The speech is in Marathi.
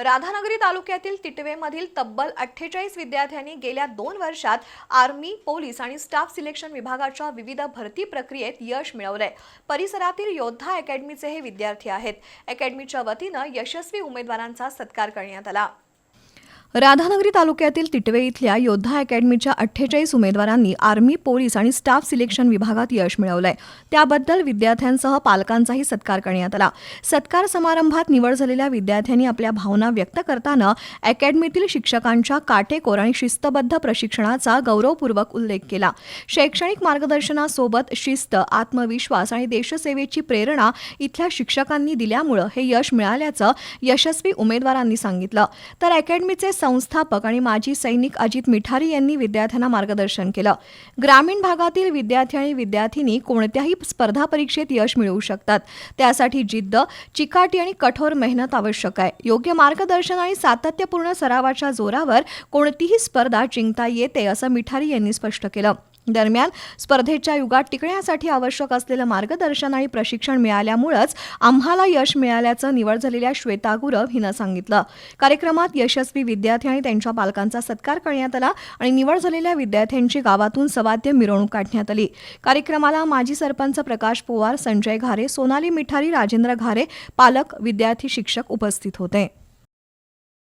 राधानगरी तालुक्यातील तिटवेमधील तब्बल 48 विद्यार्थ्यांनी गेल्या 2 वर्षात आर्मी, पोलीस आणि स्टाफ सिलेक्शन विभागाच्या विविध भरती प्रक्रियेत यश मिळवलंय। परिसरातील योद्धा अकॅडमीचे हे विद्यार्थी आहेत। अकॅडमीच्या वतीनं यशस्वी उमेदवारांचा सत्कार करण्यात आला। राधानगरी तालुक्यातील तिटवे इथल्या योद्धा अकॅडमीच्या 48 उमेदवारांनी आर्मी, पोलीस आणि स्टाफ सिलेक्शन विभागात यश मिळवलंय। त्याबद्दल विद्यार्थ्यांसह पालकांचाही सत्कार करण्यात आला। सत्कार समारंभात निवड झालेल्या विद्यार्थ्यांनी आपल्या भावना व्यक्त करताना अकॅडमीतील शिक्षकांच्या काटेकोर आणि शिस्तबद्ध प्रशिक्षणाचा गौरवपूर्वक उल्लेख केला। शैक्षणिक मार्गदर्शनासोबत शिस्त, आत्मविश्वास आणि देशसेवेची प्रेरणा इथल्या शिक्षकांनी दिल्यामुळे हे यश मिळाल्याचं यशस्वी उमेदवारांनी सांगितलं। तर अकॅडमीचे संस्थापक आणि माजी सैनिक अजित मिठारी यांनी विद्यार्थ्यांना मार्गदर्शन केलं। ग्रामीण भागातील विद्यार्थी आणि विद्यार्थिनी कोणत्याही स्पर्धा परीक्षेत यश मिळवू शकतात। त्यासाठी जिद्द, चिकाटी आणि कठोर मेहनत आवश्यक आहे। योग्य मार्गदर्शन आणि सातत्यपूर्ण सरावाच्या जोरावर कोणतीही स्पर्धा जिंकता येते असं मिठारी यांनी स्पष्ट केलं। दरम्यान स्पर्धेच्या युगात टिकण्यासाठी आवश्यक असलेलं मार्गदर्शन आणि प्रशिक्षण मिळाल्यामुळेच आम्हाला यश मिळाल्याचं निवड झालेल्या श्वेता गुरव हिनं सांगितलं। कार्यक्रमात यशस्वी विद्यार्थी आणि त्यांच्या पालकांचा सत्कार करण्यात आला आणि निवड झालेल्या विद्यार्थ्यांची गावातून सवाद्य मिरवणूक काढण्यात आली। कार्यक्रमाला माजी सरपंच प्रकाश पवार, संजय घारे, सोनाली मिठारी, राजेंद्र घारे, पालक, विद्यार्थी, शिक्षक उपस्थित होते।